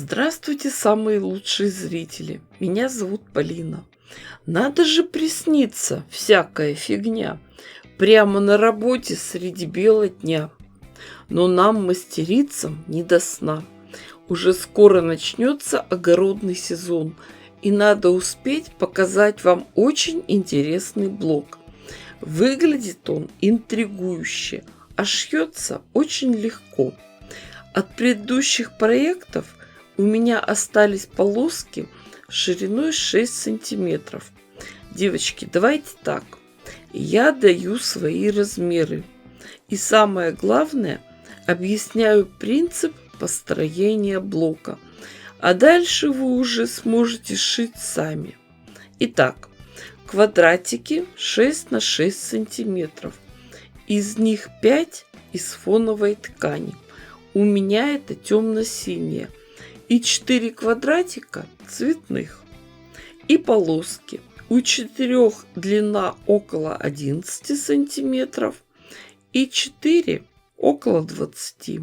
Здравствуйте, самые лучшие зрители! Меня зовут Полина. Надо же присниться всякая фигня прямо на работе среди бела дня. Но нам, мастерицам, не до сна. Уже скоро начнется огородный сезон, и надо успеть показать вам очень интересный блок. Выглядит он интригующе, а шьется очень легко. От предыдущих проектов у меня остались полоски шириной 6 сантиметров. Девочки, давайте так. Я даю свои размеры. И самое главное, объясняю принцип построения блока. А дальше вы уже сможете шить сами. Итак, квадратики 6 на 6 сантиметров. Из них 5 из фоновой ткани. У меня это темно-синяя. И 4 квадратика цветных. И полоски. У 4 длина около 11 сантиметров. И 4 около 20.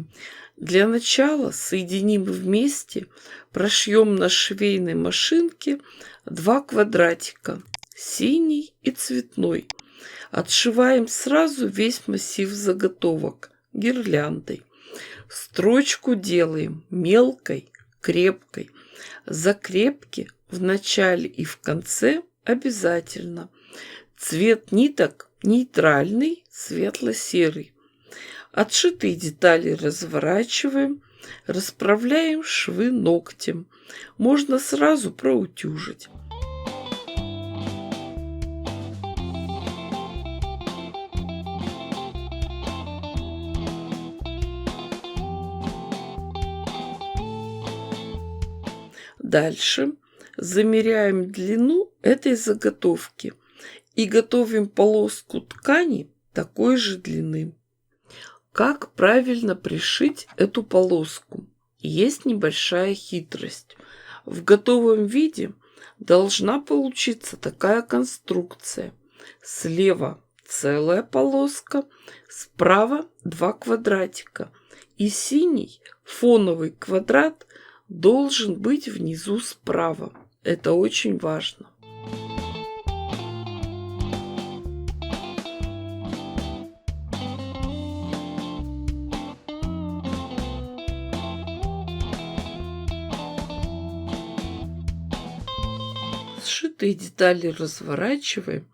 Для начала соединим вместе, прошьем на швейной машинке 2 квадратика. Синий и цветной. Отшиваем сразу весь массив заготовок гирляндой. Строчку делаем мелкой, крепкой. Закрепки в начале и в конце обязательно. Цвет ниток нейтральный, светло-серый. Отшитые детали разворачиваем, расправляем швы ногтем. Можно сразу проутюжить. Дальше замеряем длину этой заготовки и готовим полоску ткани такой же длины. Как правильно пришить эту полоску? Есть небольшая хитрость. В готовом виде должна получиться такая конструкция. Слева целая полоска, справа 2 квадратика. И синий фоновый квадрат должен быть внизу справа. Это очень важно. Сшитые детали разворачиваем,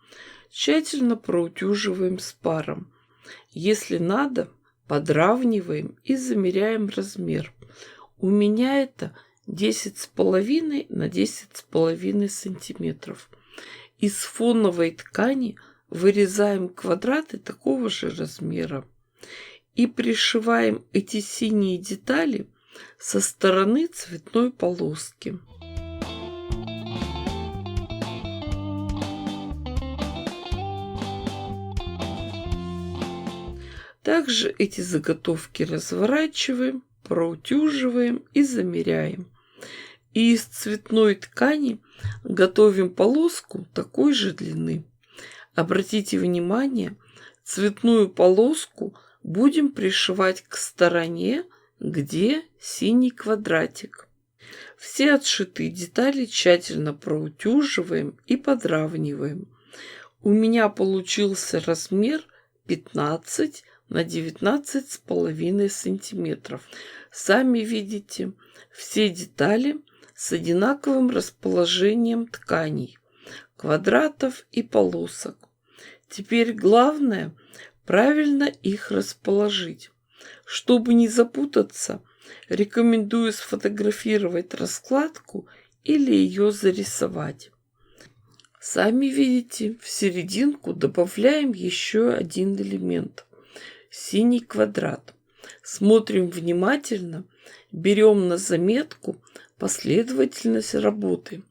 тщательно проутюживаем с паром. Если надо, подравниваем и замеряем размер. У меня это 10,5 на 10,5 сантиметров. Из фоновой ткани вырезаем квадраты такого же размера. И пришиваем эти синие детали со стороны цветной полоски. Также эти заготовки разворачиваем, проутюживаем и замеряем. И из цветной ткани готовим полоску такой же длины. Обратите внимание, цветную полоску будем пришивать к стороне, где синий квадратик. Все отшитые детали тщательно проутюживаем и подравниваем. У меня получился размер 15 на 19,5 сантиметров. Сами видите, все детали с одинаковым расположением тканей, квадратов и полосок. Теперь главное правильно их расположить. Чтобы не запутаться, рекомендую сфотографировать раскладку или ее зарисовать. Сами видите, в серединку добавляем еще один элемент. Синий квадрат. Смотрим внимательно, берем на заметку последовательность работы.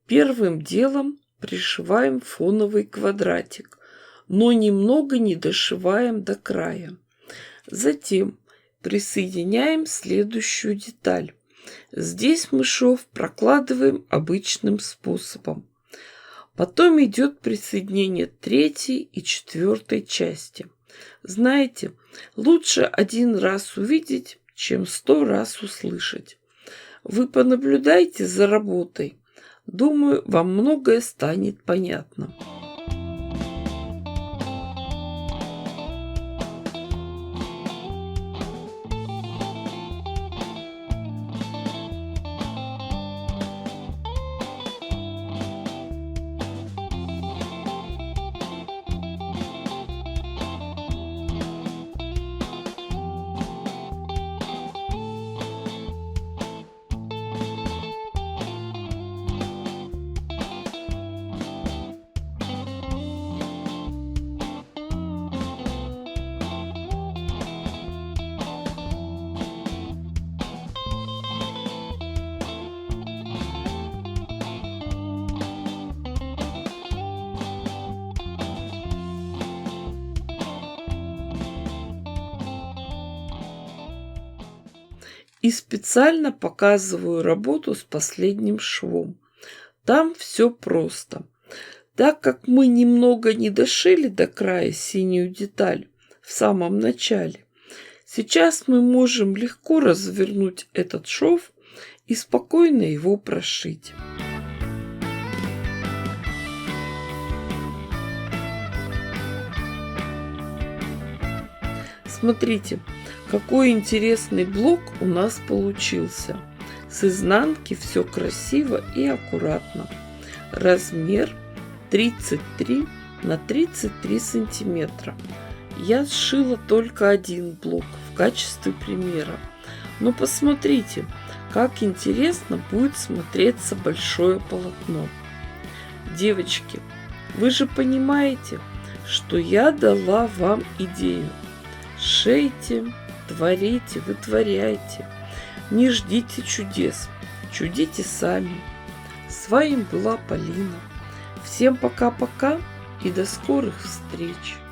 Первым делом пришиваем фоновый квадратик, но немного не дошиваем до края. Затем присоединяем следующую деталь. Здесь мы шов прокладываем обычным способом. Потом идет присоединение 3-й и 4-й части. Знаете, лучше один раз увидеть, чем 100 раз услышать. Вы понаблюдайте за работой. Думаю, вам многое станет понятно. И специально показываю работу с последним швом. Там все просто. Так как мы немного не дошили до края синюю деталь в самом начале, сейчас мы можем легко развернуть этот шов и спокойно его прошить. Смотрите, какой интересный блок у нас получился. С изнанки все красиво и аккуратно. Размер 33 на 33 сантиметра. Я сшила только один блок в качестве примера. Но посмотрите, как интересно будет смотреться большое полотно. Девочки, вы же понимаете, что я дала вам идею. Шейте, творите, вытворяйте. Не ждите чудес, чудите сами. С вами была Полина. Всем пока-пока и до скорых встреч!